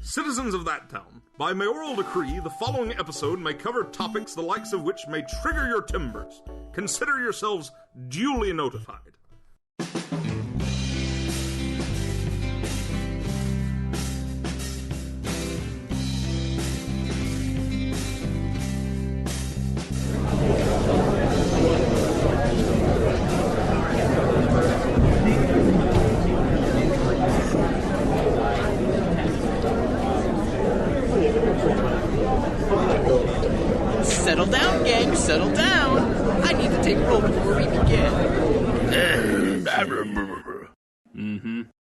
Citizens of that town, by mayoral decree, the following episode may cover topics the likes of which may trigger your timbers. Consider yourselves duly notified. Settle down, gang, settle down. I need to take roll before we begin.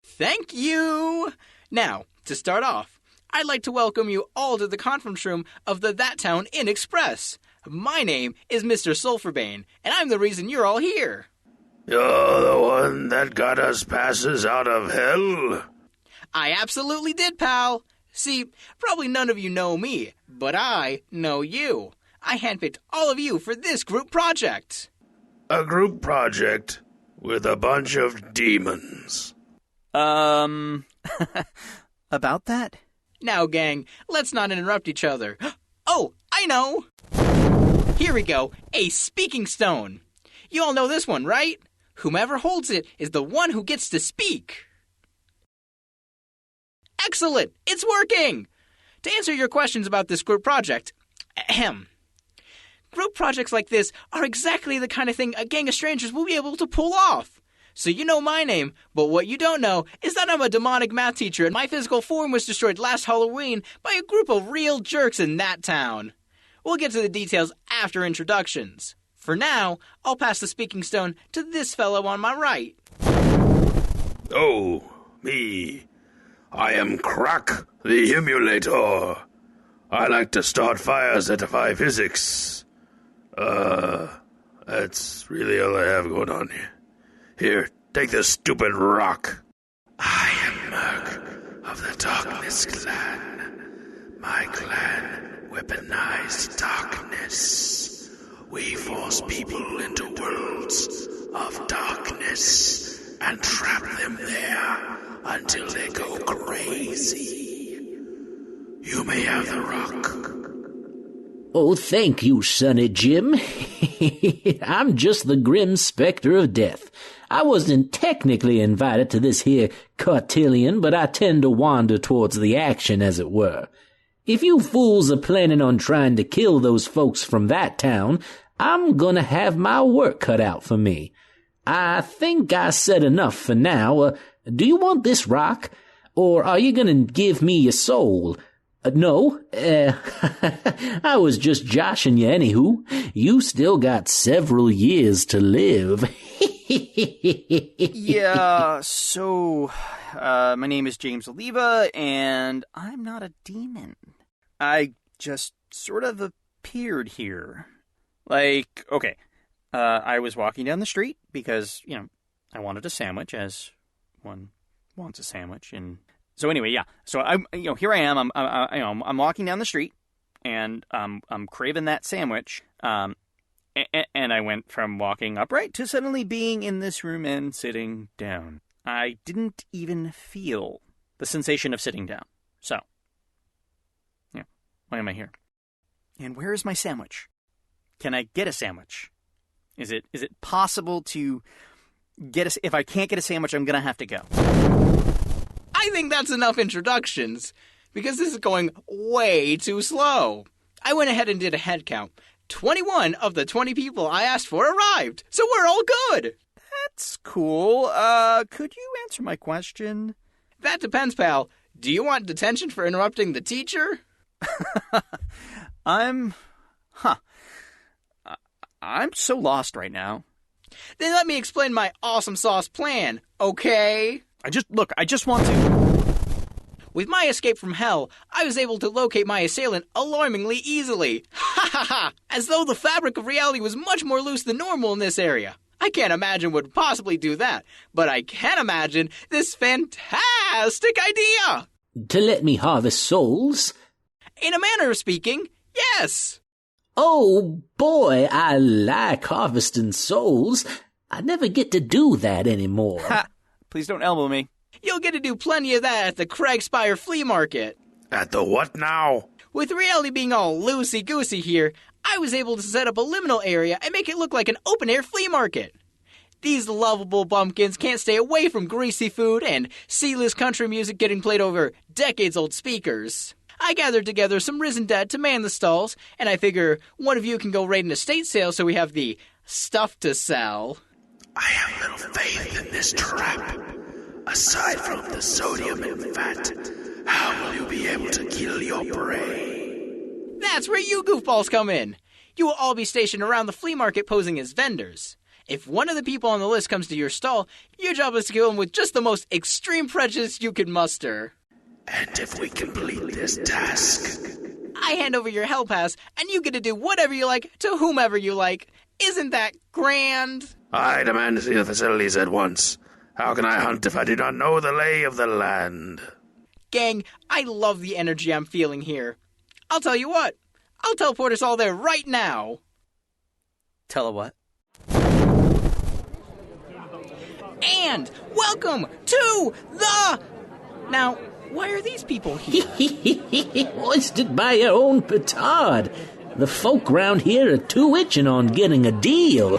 Thank you. Now, to start off, I'd like to welcome you all to the conference room of the THATTOWN Inn Express. My name is Mr. Sulfurbane, and I'm the reason you're all here. You're the one that got us passes out of hell? I absolutely did, pal. See, probably none of you know me, but I know you. I handpicked all of you for this group project. A group project with a bunch of demons. About that? Now, gang, let's not interrupt each other. Oh, I know! Here we go, a speaking stone. You all know this one, right? Whomever holds it is the one who gets to speak. Excellent! It's working! To answer your questions about this group project, group projects like this are exactly the kind of thing a gang of strangers will be able to pull off. So you know my name, but what you don't know is that I'm a demonic math teacher and my physical form was destroyed last Halloween by a group of real jerks in that town. We'll get to the details after introductions. For now, I'll pass the speaking stone to this fellow on my right. Oh, me. I am Crack, the emulator. I like to start fires that defy physics. That's really all I have going on here. Here, take this stupid rock. I am Merc of the Darkness Clan. My clan weaponized darkness. We force people into worlds of darkness and trap them there until they go crazy. You may have the rock. Oh, thank you, Sonny Jim. I'm just the grim specter of death. I wasn't technically invited to this here cotillion, but I tend to wander towards the action, as it were. If you fools are planning on trying to kill those folks from that town, I'm gonna have my work cut out for me. I think I said enough for now. Do you want this rock? Or are you gonna give me your soul? No, I was just joshing you anywho. You still got several years to live. Yeah, so, my name is James Oliva, and I'm not a demon. I just sort of appeared here. Like, okay, I was walking down the street because, I wanted a sandwich, as one wants a sandwich, and so anyway, yeah. So here I am. I'm walking down the street, and I'm craving that sandwich. And I went from walking upright to suddenly being in this room and sitting down. I didn't even feel the sensation of sitting down. So, why am I here? And where is my sandwich? Can I get a sandwich? Is it possible to get if I can't get a sandwich, I'm gonna have to go. I think that's enough introductions, because this is going way too slow. I went ahead and did a head count. 21 of the 20 people I asked for arrived, so we're all good. That's cool. Could you answer my question? That depends, pal. Do you want detention for interrupting the teacher? I'm so lost right now. Then let me explain my awesome sauce plan, okay? I just want to... With my escape from hell, I was able to locate my assailant alarmingly easily. Ha ha ha! As though the fabric of reality was much more loose than normal in this area. I can't imagine what would possibly do that, but I can imagine this fantastic idea! To let me harvest souls? In a manner of speaking, yes! Oh boy, I like harvesting souls. I never get to do that anymore. Ha! Please don't elbow me. You'll get to do plenty of that at the Cragspire Flea Market. At the what now? With reality being all loosey-goosey here, I was able to set up a liminal area and make it look like an open-air flea market. These lovable bumpkins can't stay away from greasy food and C-list country music getting played over decades-old speakers. I gathered together some risen dead to man the stalls, and I figure one of you can go raid an estate sale so we have the stuff to sell. I have little faith in this trap. Aside from the sodium and fat, how will you be able to kill your prey? That's where you goofballs come in. You will all be stationed around the flea market posing as vendors. If one of the people on the list comes to your stall, your job is to kill him with just the most extreme prejudice you can muster. And if we complete this task, I hand over your hell pass, and you get to do whatever you like to whomever you like. Isn't that grand? I demand to see the facilities at once. How can I hunt if I do not know the lay of the land? Gang, I love the energy I'm feeling here. I'll tell you what. I'll teleport us all there right now. Tell her what? And welcome to the... Now, why are these people here? Hoisted by your own petard. The folk round here are too itching on getting a deal.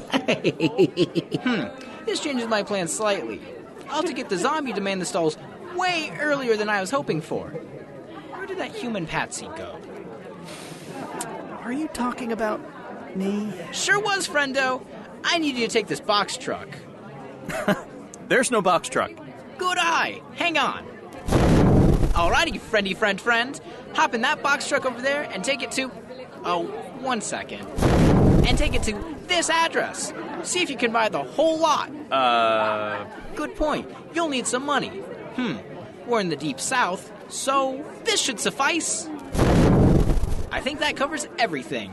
This changes my plans slightly. I'll to get the zombie to man the stalls way earlier than I was hoping for. Where did that human patsy go? Are you talking about me? Sure was, friendo. I need you to take this box truck. There's no box truck. Good eye. Hang on. Alrighty, friendy friend. Hop in that box truck over there and take it to... Oh, 1 second. And take it to this address. See if you can buy the whole lot. Good point. You'll need some money. We're in the deep south, so this should suffice. I think that covers everything.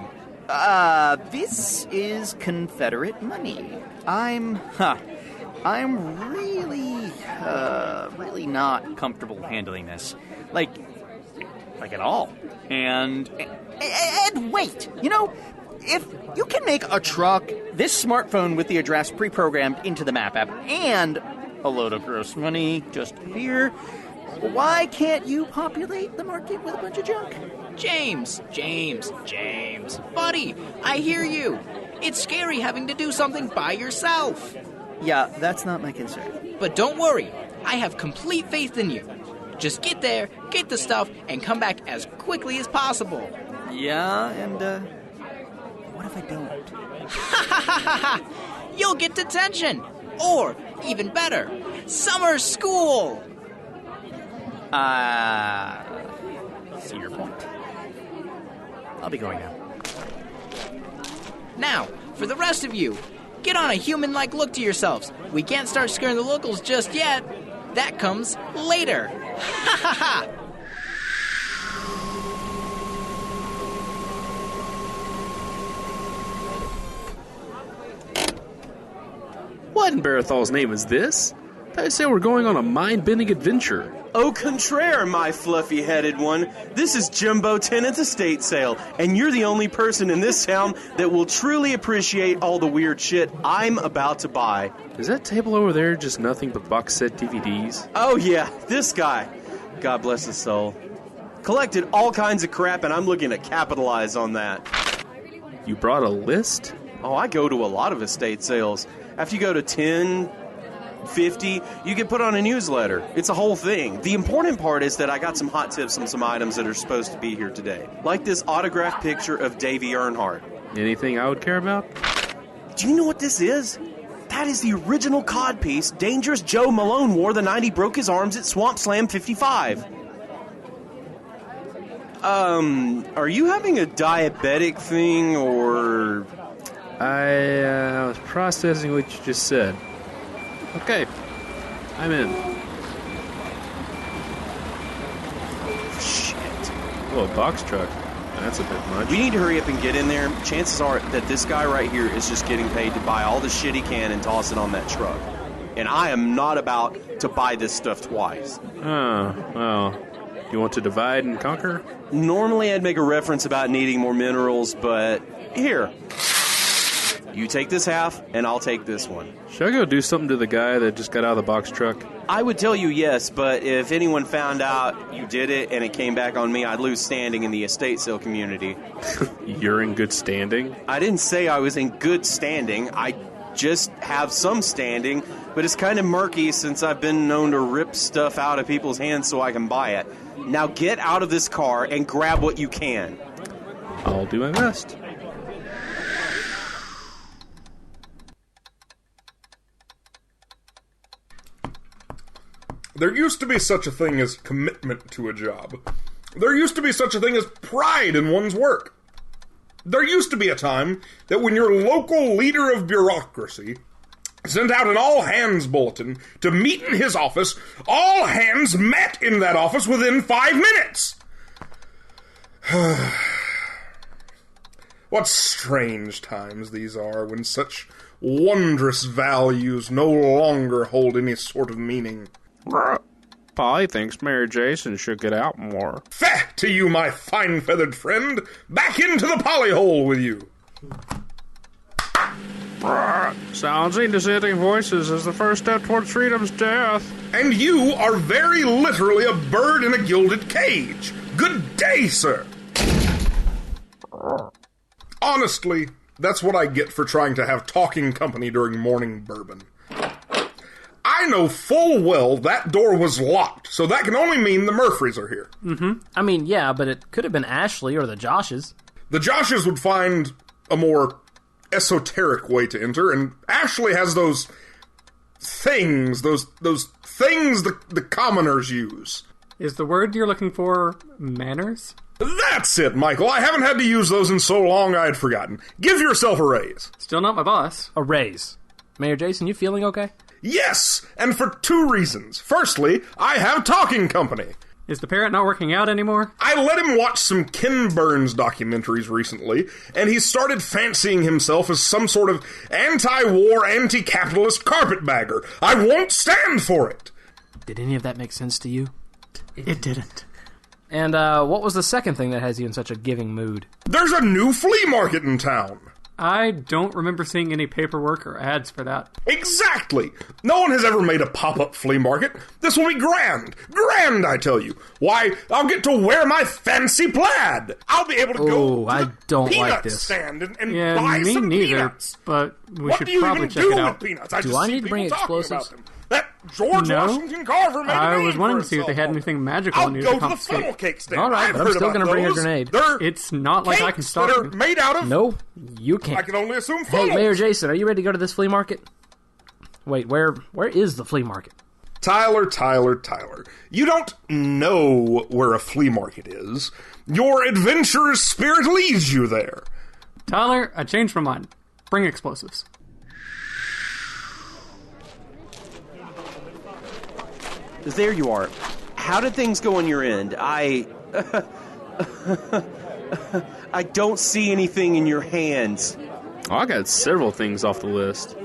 This is Confederate money. I'm really not comfortable handling this. Like at all. And wait, if you can make a truck, this smartphone with the address pre-programmed into the map app, and a load of gross money just here, why can't you populate the market with a bunch of junk? James. Buddy, I hear you. It's scary having to do something by yourself. Yeah, that's not my concern. But don't worry, I have complete faith in you. Just get there, get the stuff, and come back as quickly as possible. Yeah, and, what if I don't? You'll get detention. Or, even better, summer school. See your point. I'll be going now. Now, for the rest of you, get on a human-like look to yourselves. We can't start scaring the locals just yet. That comes later. Ha ha ha! What in Barathal's name is this? I say we're going on a mind-bending adventure. Au contraire, my fluffy-headed one. This is Jimbo Tennant's estate sale, and you're the only person in this town that will truly appreciate all the weird shit I'm about to buy. Is that table over there just nothing but box set DVDs? Oh yeah, this guy. God bless his soul. Collected all kinds of crap, and I'm looking to capitalize on that. You brought a list? Oh, I go to a lot of estate sales. After you go to 10... 50, you get put on a newsletter. It's a whole thing. The important part is that I got some hot tips on some items that are supposed to be here today. Like this autographed picture of Davy Earnhardt. Anything I would care about? Do you know what this is? That is the original codpiece Dangerous Joe Malone wore the night he broke his arms at Swamp Slam 55. Are you having a diabetic thing, or... I was processing what you just said. Okay, I'm in. Shit. Whoa, box truck. That's a bit much. We need to hurry up and get in there. Chances are that this guy right here is just getting paid to buy all the shit he can and toss it on that truck. And I am not about to buy this stuff twice. Oh, well. You want to divide and conquer? Normally I'd make a reference about needing more minerals, but here. You take this half, and I'll take this one. Should I go do something to the guy that just got out of the box truck? I would tell you yes, but if anyone found out you did it and it came back on me, I'd lose standing in the estate sale community. You're in good standing? I didn't say I was in good standing. I just have some standing, but it's kind of murky since I've been known to rip stuff out of people's hands so I can buy it. Now get out of this car and grab what you can. I'll do my best. There used to be such a thing as commitment to a job. There used to be such a thing as pride in one's work. There used to be a time that when your local leader of bureaucracy sent out an all-hands bulletin to meet in his office, all hands met in that office within 5 minutes. What strange times these are when such wondrous values no longer hold any sort of meaning. Polly thinks Mary Jason should get out more. Feh to you, my fine-feathered friend! Back into the polyhole with you! Silencing dissenting voices is the first step towards freedom's death. And you are very literally a bird in a gilded cage. Good day, sir! Honestly, that's what I get for trying to have talking company during morning bourbon. I know full well that door was locked, so that can only mean the Murphys are here. Mm-hmm. I mean, yeah, but it could have been Ashley or the Joshes. The Joshes would find a more esoteric way to enter, and Ashley has those things the commoners use. Is the word you're looking for manners? That's it, Michael. I haven't had to use those in so long I had forgotten. Give yourself a raise. Still not my boss. A raise. Mayor Jason, you feeling okay? Yes, and for 2 reasons. Firstly, I have talking company. Is the parrot not working out anymore? I let him watch some Ken Burns documentaries recently, and he started fancying himself as some sort of anti-war, anti-capitalist carpetbagger. I won't stand for it! Did any of that make sense to you? It didn't. And what was the second thing that has you in such a giving mood? There's a new flea market in town. I don't remember seeing any paperwork or ads for that. Exactly! No one has ever made a pop-up flea market. This will be grand! Grand, I tell you! Why, I'll get to wear my fancy plaid! I'll be able to go to the peanut stand and buy me some neither, peanuts! But we What should do you probably even check do it with out. peanuts? I Do just I see need to bring people talking explosives? about them. That George No. Washington Carver made a I name was for wanting to see if they had himself. anything magical I'll in here go to to the confiscate. funnel cake stand. All right, I've but I'm heard still about gonna bring a those. grenade. They're It's not like I can cakes stop that are them. made out of... No, you can't. I can only assume Hey, funnels. Mayor Jason, are you ready to go to this flea market? Wait, where is the flea market? Tyler. You don't know where a flea market is. Your adventurous spirit leads you there. Tyler, I changed my mind. Bring explosives. There you are. How did things go on your end? I don't see anything in your hands. Oh, I got several things off the list.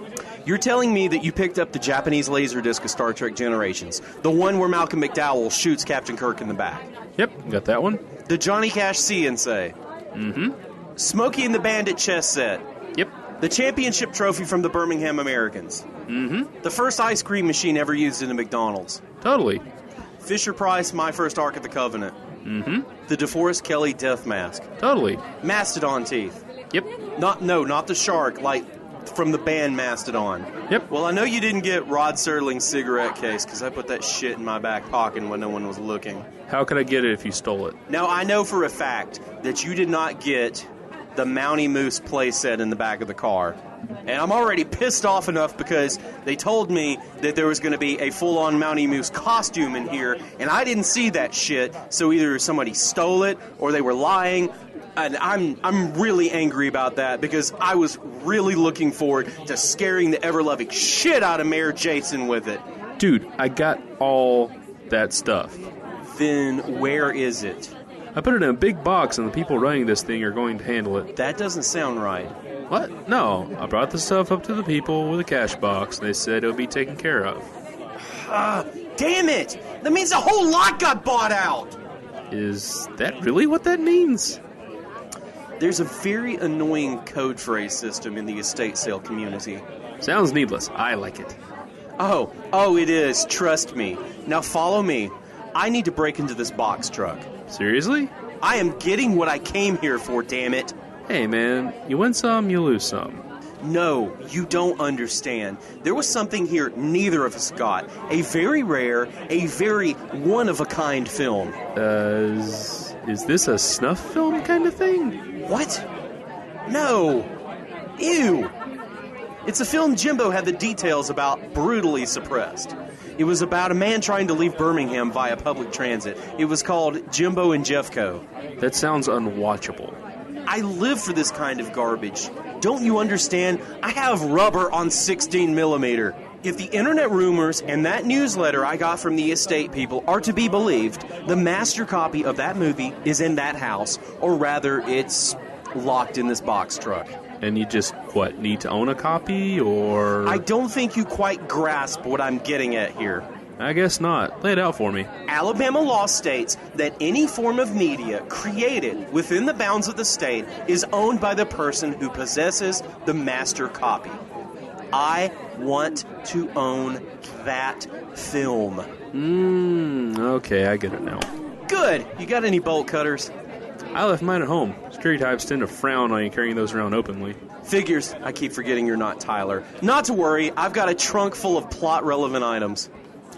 You're telling me that you picked up the Japanese Laserdisc of Star Trek Generations, the one where Malcolm McDowell shoots Captain Kirk in the back. Yep, got that one. The Johnny Cash CNC. Mm-hmm. Smokey and the Bandit chess set. Yep. The championship trophy from the Birmingham Americans. Mm-hmm. The first ice cream machine ever used in a McDonald's. Totally. Fisher-Price, My First Ark of the Covenant. Mm-hmm. The DeForest Kelley death mask. Totally. Mastodon teeth. Yep. Not the shark, like from the band Mastodon. Yep. Well, I know you didn't get Rod Serling's cigarette case because I put that shit in my back pocket when no one was looking. How could I get it if you stole it? Now, I know for a fact that you did not get the Mountie Moose playset in the back of the car. And I'm already pissed off enough because they told me that there was going to be a full-on Mountie Moose costume in here, and I didn't see that shit, so either somebody stole it or they were lying. And I'm really angry about that because I was really looking forward to scaring the ever-loving shit out of Mayor Jason with it. Dude, I got all that stuff. Then where is it? I put it in a big box and the people running this thing are going to handle it. That doesn't sound right. What? No, I brought the stuff up to the people with a cash box. They said it would be taken care of. Damn it! That means a whole lot got bought out! Is that really what that means? There's a very annoying code phrase system in the estate sale community. Sounds needless. I like it. Oh, it is. Trust me. Now follow me. I need to break into this box truck. Seriously? I am getting what I came here for, damn it. Hey, man. You win some, you lose some. No, you don't understand. There was something here neither of us got. A very rare, a very one-of-a-kind film. Is this a snuff film kind of thing? What? No. Ew. It's a film Jimbo had the details about brutally suppressed. It was about a man trying to leave Birmingham via public transit. It was called Jimbo and Jeffco. That sounds unwatchable. I live for this kind of garbage. Don't you understand? I have rubber on 16 millimeter. If the internet rumors and that newsletter I got from the estate people are to be believed, the master copy of that movie is in that house, or rather, it's locked in this box truck. And you just, need to own a copy, or...? I don't think you quite grasp what I'm getting at here. I guess not. Lay it out for me. Alabama law states that any form of media created within the bounds of the state is owned by the person who possesses the master copy. I want to own that film. Okay, I get it now. Good. You got any bolt cutters? I left mine at home. Security types tend to frown on you carrying those around openly. Figures. I keep forgetting you're not Tyler. Not to worry, I've got a trunk full of plot-relevant items.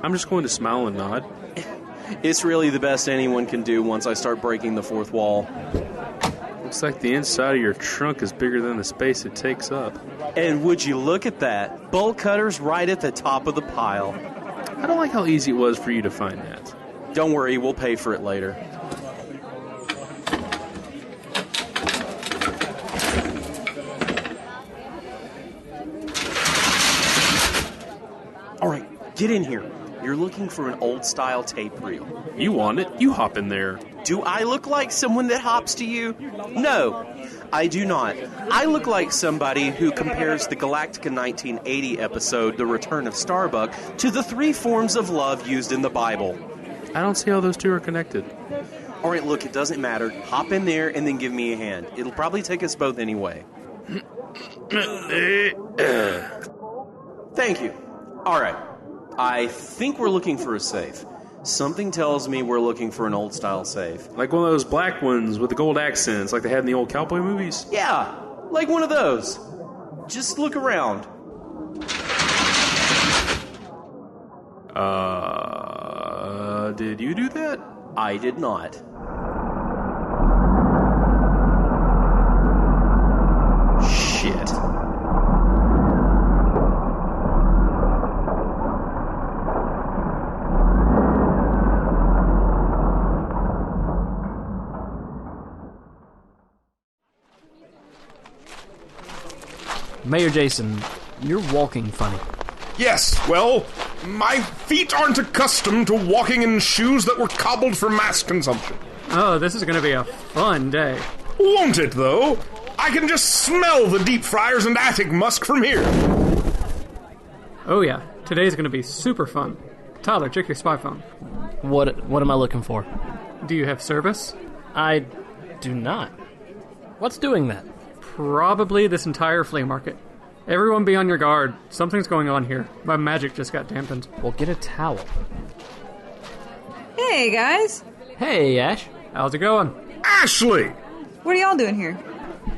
I'm just going to smile and nod. It's really the best anyone can do once I start breaking the fourth wall. Looks like the inside of your trunk is bigger than the space it takes up. And would you look at that? Bolt cutters right at the top of the pile. I don't like how easy it was for you to find that. Don't worry, we'll pay for it later. All right, get in here. You're looking for an old-style tape reel. You want it? You hop in there. Do I look like someone that hops to you? No, I do not. I look like somebody who compares the Galactica 1980 episode, The Return of Starbuck, to the three forms of love used in the Bible. I don't see how those two are connected. All right, look, it doesn't matter. Hop in there and then give me a hand. It'll probably take us both anyway. Thank you. All right. I think we're looking for a safe. Something tells me we're looking for an old-style safe. Like one of those black ones with the gold accents like they had in the old cowboy movies? Yeah, like one of those. Just look around. Did you do that? I did not. Shit. Mayor Jason, you're walking funny. Yes, well, my feet aren't accustomed to walking in shoes that were cobbled for mass consumption. Oh, this is going to be a fun day. Won't it, though? I can just smell the deep fryers and attic musk from here. Oh yeah, today's going to be super fun. Tyler, check your spy phone. What am I looking for? Do you have service? I do not. What's doing that? Probably this entire flea market. Everyone be on your guard. Something's going on here. My magic just got dampened. Well, get a towel. Hey, guys. Hey, Ash. How's it going? Ashley! What are y'all doing here?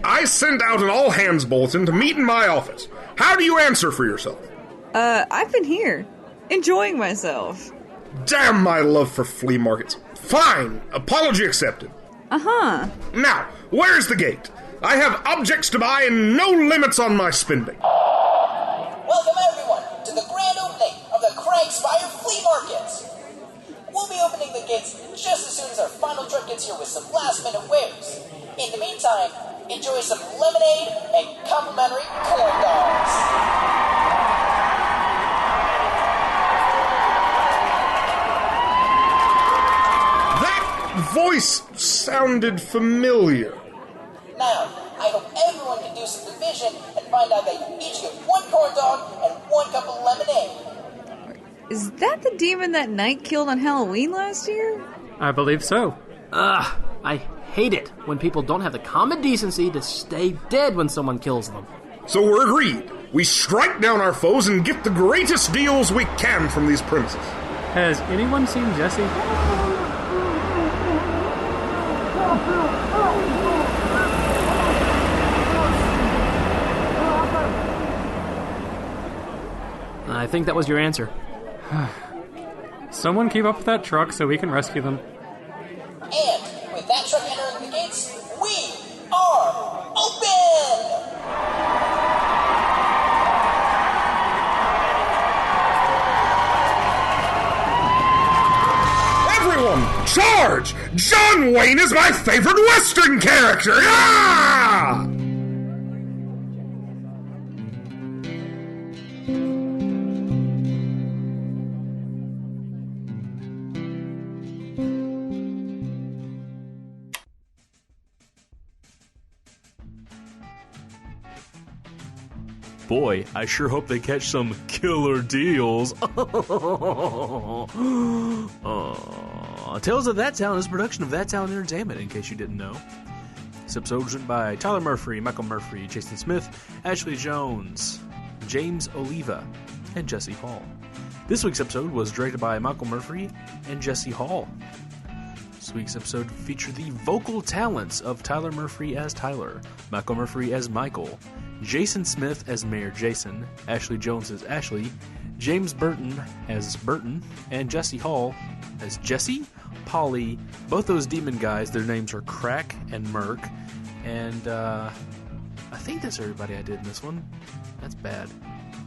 I sent out an all-hands bulletin to meet in my office. How do you answer for yourself? I've been here. Enjoying myself. Damn my love for flea markets. Fine. Apology accepted. Uh-huh. Now, where's the gate? I have objects to buy and no limits on my spending. Welcome everyone to the grand opening of the Craigspire Flea Market. We'll be opening the gates just as soon as our final truck gets here with some last-minute wares. In the meantime, enjoy some lemonade and complimentary corn dogs. That voice sounded familiar. Now, I hope everyone can do some division and find out that you each get one corn dog and one cup of lemonade. Is that the demon that Knight killed on Halloween last year? I believe so. I I hate it when people don't have the common decency to stay dead when someone kills them. So we're agreed. We strike down our foes and get the greatest deals we can from these premises. Has anyone seen Jesse? I think that was your answer. Someone keep up with that truck so we can rescue them. And with that truck entering the gates, we are open! Everyone, charge! John Wayne is my favorite Western character! Ah! Boy, I sure hope they catch some killer deals. Tales of That Town is a production of That Town Entertainment, in case you didn't know. This episode was written by Tyler Murphy, Michael Murphy, Jason Smith, Ashley Jones, James Oliva, and Jesse Hall. This week's episode was directed by Michael Murphy and Jesse Hall. This week's episode featured the vocal talents of Tyler Murphy as Tyler, Michael Murphy as Michael, Jason Smith as Mayor Jason, Ashley Jones as Ashley, James Burton as Burton, and Jesse Hall as Jesse, Polly. Both those demon guys, their names are Crack and Merc. And I think that's everybody I did in this one. That's bad.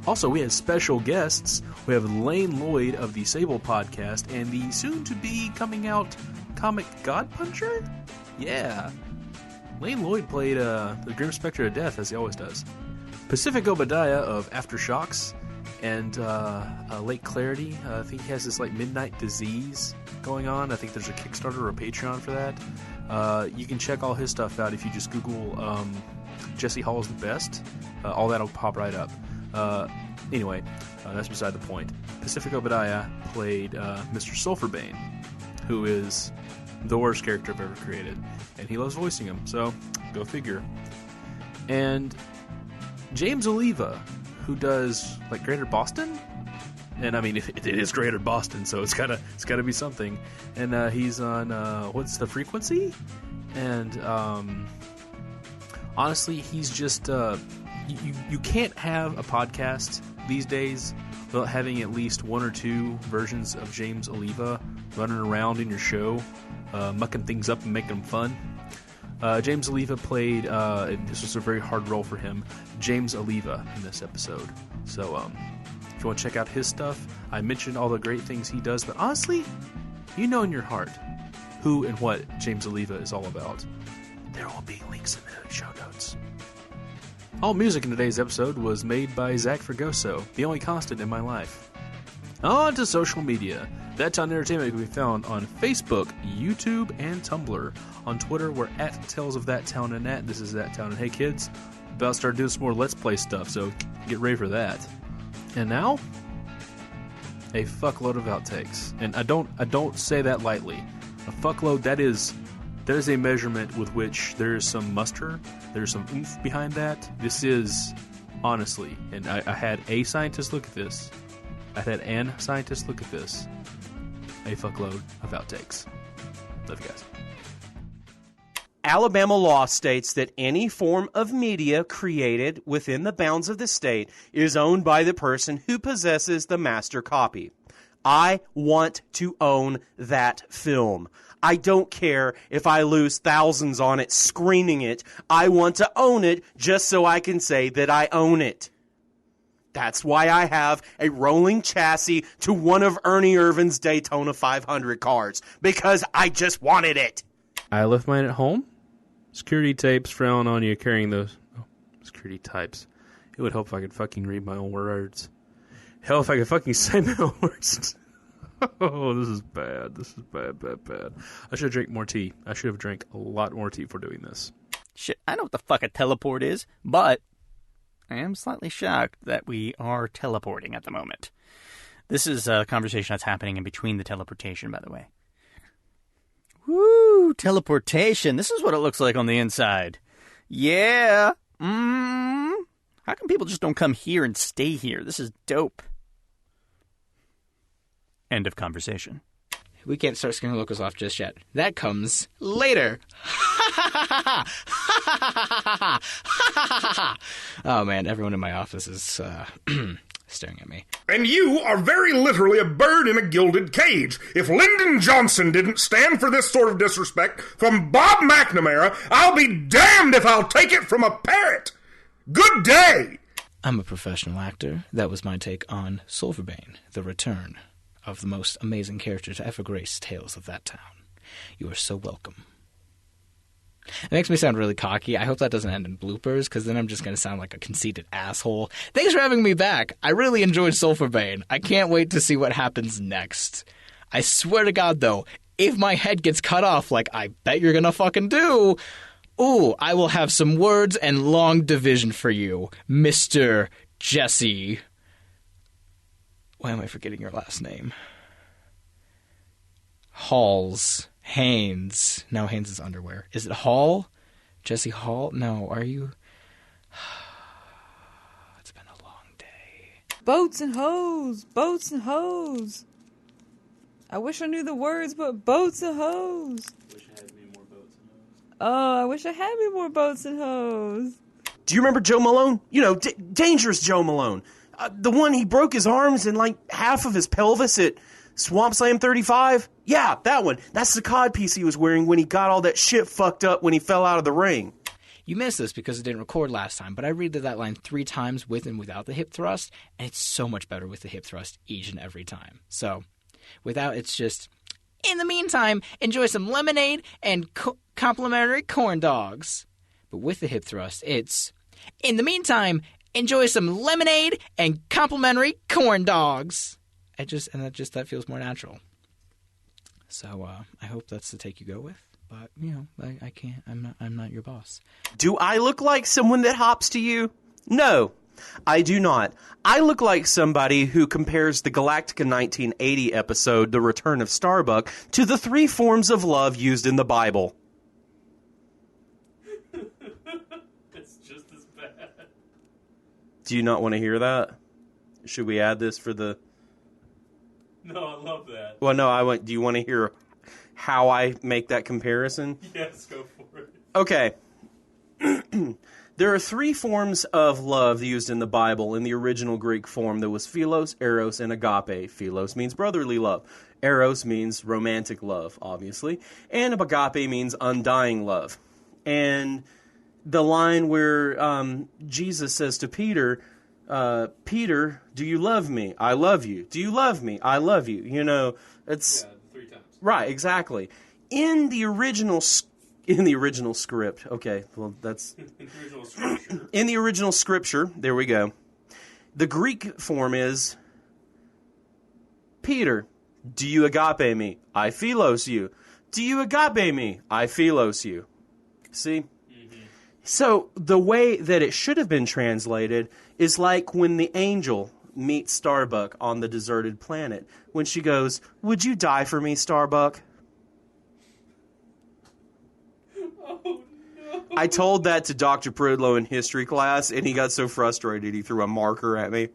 Also, we had special guests. We have Lane Lloyd of the Sable Podcast and the soon-to-be coming out comic God Puncher? Yeah. Lane Lloyd played the Grim Spectre of Death, as he always does. Pacific Obadiah of Aftershocks and Lake Clarity. I think he has this like midnight disease going on. I think there's a Kickstarter or a Patreon for that. You can check all his stuff out if you just Google Jesse Hall is the best. All that'll pop right up. Anyway, that's beside the point. Pacific Obadiah played Mr. Sulfurbane, who is the worst character I've ever created, and he loves voicing him, so go figure. And James Oliva, who does like Greater Boston, and I mean it is Greater Boston, so it's gotta be something. And he's on What's the Frequency? And honestly, he's just you can't have a podcast these days without having at least one or two versions of James Oliva running around in your show, mucking things up and making them fun. James Oliva played, and this was a very hard role for him, James Oliva in this episode. So if you want to check out his stuff, I mentioned all the great things he does, but honestly, you know in your heart who and what James Oliva is all about. There will be links in the show notes. All music in today's episode was made by Zach Fregoso, the only constant in my life. On to social media. That Town Entertainment can be found on Facebook, YouTube, and Tumblr. On Twitter, we're at Tales of That Town and at This Is That Town. And hey kids, about to start doing some more Let's Play stuff, so get ready for that. And now, a fuckload of outtakes. And I don't say that lightly. A fuckload, that is a measurement with which there is some muster, there's some oomph behind that. This is, honestly, and I had a scientist look at this. I had an scientist look at this. A fuckload of outtakes. Love you guys. Alabama law states that any form of media created within the bounds of the state is owned by the person who possesses the master copy. I want to own that film. I don't care if I lose thousands on it screening it. I want to own it just so I can say that I own it. That's why I have a rolling chassis to one of Ernie Irvin's Daytona 500 cars, because I just wanted it. I left mine at home. Security tapes frown on you carrying those. Oh, security types. It would help if I could fucking read my own words. Hell, if I could fucking say my own words. Oh, this is bad. This is bad. I should have drank more tea. I should have drank a lot more tea for doing this. Shit, I know what the fuck a teleport is, but I am slightly shocked that we are teleporting at the moment. This is a conversation that's happening in between the teleportation, by the way. Woo, teleportation. This is what it looks like on the inside. Yeah. How come people just don't come here and stay here? This is dope. End of conversation. We can't start scaring locals off just yet. That comes later. Oh, man, everyone in my office is staring at me. And you are very literally a bird in a gilded cage. If Lyndon Johnson didn't stand for this sort of disrespect from Bob McNamara, I'll be damned if I'll take it from a parrot. Good day! I'm a professional actor. That was my take on Silverbane, the return of the most amazing character to ever grace Tales of That Town. You are so welcome. It makes me sound really cocky. I hope that doesn't end in bloopers, because then I'm just going to sound like a conceited asshole. Thanks for having me back. I really enjoyed Silverbane. I can't wait to see what happens next. I swear to God, though, if my head gets cut off like I bet you're going to fucking do, ooh, I will have some words and long division for you, Mr. Jesse. Why am I forgetting your last name? Haynes. No, Haynes is underwear. Is it Hall? Jesse Hall? No, are you? It's been a long day. Boats and hoes. Boats and hoes. I wish I knew the words, but boats and hoes. Oh, I wish I had me more boats and hoes. Do you remember Joe Malone? You know, dangerous Joe Malone. The one he broke his arms and like half of his pelvis at Swamp Slam 35? Yeah, that one. That's the codpiece he was wearing when he got all that shit fucked up when he fell out of the ring. You missed this because it didn't record last time, but I read that line 3 times with and without the hip thrust, and it's so much better with the hip thrust each and every time. So, without, it's just, in the meantime, enjoy some lemonade and complimentary corn dogs. But with the hip thrust, it's, in the meantime, enjoy some lemonade and complimentary corn dogs. That feels more natural. So I hope that's the take you go with. But I can't. I'm not your boss. Do I look like someone that hops to you? No, I do not. I look like somebody who compares the Galactica 1980 episode, The Return of Starbuck, to the 3 forms of love used in the Bible. It's just as bad. Do you not want to hear that? Should we add this for the... No, I love that. Well, no, do you want to hear how I make that comparison? Yes, go for it. Okay. There are 3 forms of love used in the Bible in the original Greek form. There was philos, eros, and agape. Philos means brotherly love. Eros means romantic love, obviously. And agape means undying love. And the line where Jesus says to Peter... Peter, do you love me? I love you. Do you love me? I love you. It's... Yeah, 3 times. Right, exactly. In the original script, okay, well, that's... In the original scripture, there we go. The Greek form is, Peter, do you agape me? I philos you. Do you agape me? I philos you. See? So the way that it should have been translated is like when the angel meets Starbuck on the deserted planet. When she goes, would you die for me, Starbuck? Oh, no. I told that to Dr. Prudlow in history class, and he got so frustrated he threw a marker at me.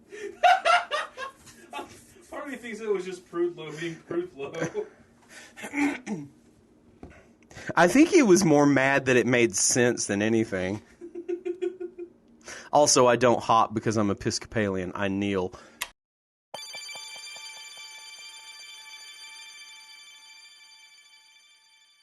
Part of me thinks it was just Prudlow being Prudlow. I think he was more mad that it made sense than anything. Also, I don't hop because I'm Episcopalian. I kneel.